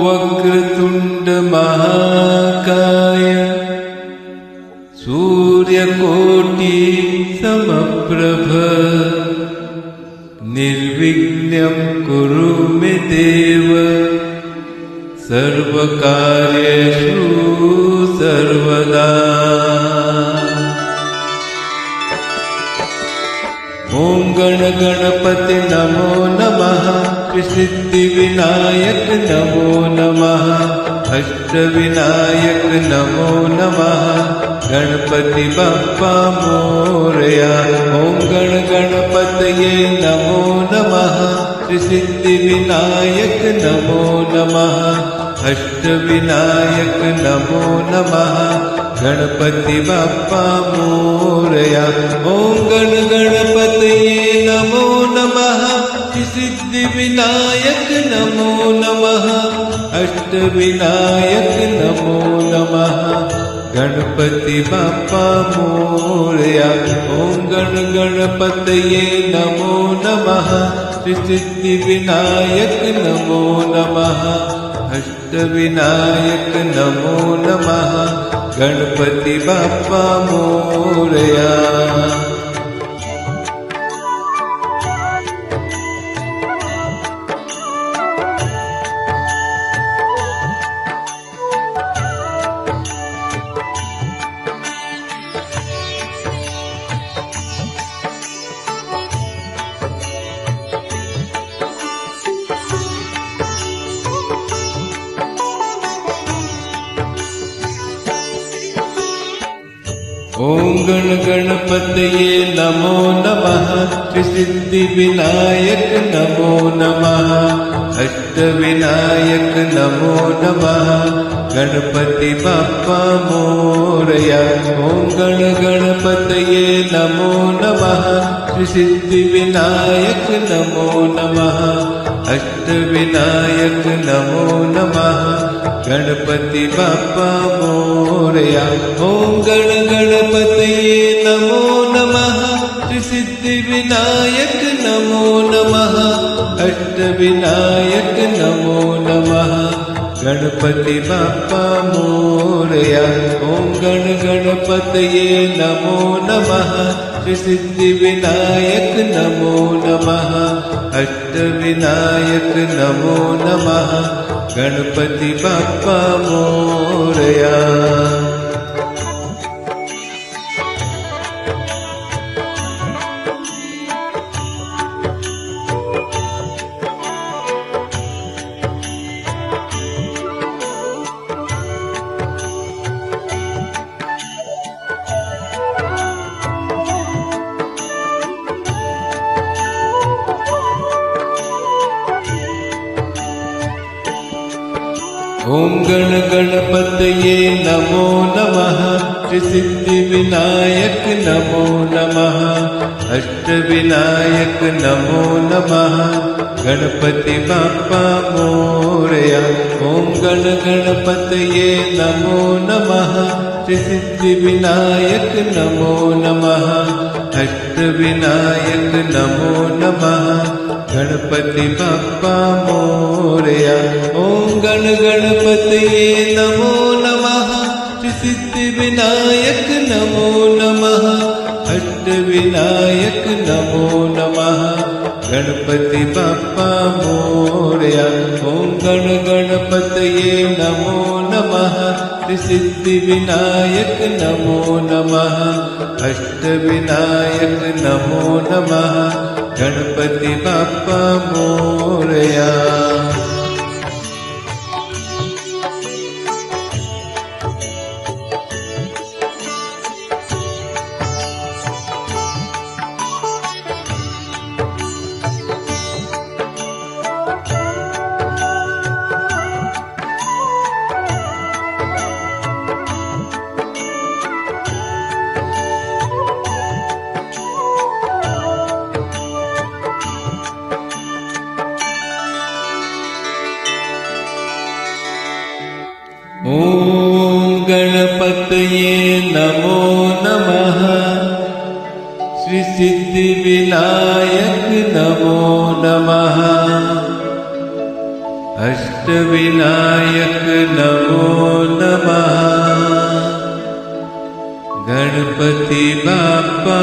वक्रतुंड महाकाय सूर्यकोटि समप्रभ निर्विघ्नं कुरु मे देव सर्वकार्येषु सर्वदा। ओम गण गणपति नमो नमः, सिद्धिविनायक नमो नमः, अष्टविनायक नमो नमः, गणपति बप्पा मोरया। ओम गण गणपतये नमो नमः, सिद्धिविनायक नमो नमः, अष्टविनायक नमो नमः, गणपति बप्पा मोरया। ओम गण गणपतये नमो नमः, सिद्धिविनायक नमो नमः, अष्टविनायक नमो नमः, गणपति बप्पा मोरया। ओम गण गणपतये नमो नमः, सिद्धिविनायक नमो नमः, अष्टविनायक नमो नमः, गणपति बप्पा मोरया। ओम गण गणपतये नमो नमः, सिद्धिविनायक नमो नमः, अष्टविनायक नमो नमः, गणपति बप्पा मोरया। ओम गण गणपतये नमो नमः, सिद्धिविनायक नमो नमः, अष्टविनायक नमो नमः, गणपति बप्पा मोरया। ओम गण गणपतये नमो नमः, सिद्धिविनायक नमो नमः, अष्टविनायक नमो नमः, गणपति बप्पा मोरया। ओम गण गणपतये नमो नमः, सिद्धिविनायक नमो नमः, अष्टविनायक नमो नमः, गणपति बप्पा मोरया। ओम गण गणपतये नमो नमः, सिद्धिविनायक नमो नमः, अष्टविनायक नमो नमः, गणपति बप्पा मोरया। ओम गण गणपतये नमो नमः, सिद्धिविनायक नमो नमः, अष्टविनायक नमो नमः, गणपति बप्पा मोरया। ओम गण गणपतये नमो नमः, सिद्धिविनायक नमो नमः, अष्टविनायक नमो नमः, गणपति बप्पा मोरया। ओम गण गणपतये नमो नमः, सिद्धिविनायक नमो नमः, अष्टविनायक नमो नमः, गणपति बप्पा मोरया। गणपतये नमो नमः श्री सिद्धिविनायक नमो नमः अष्टविनायक नमो नमः गणपति बाप्पा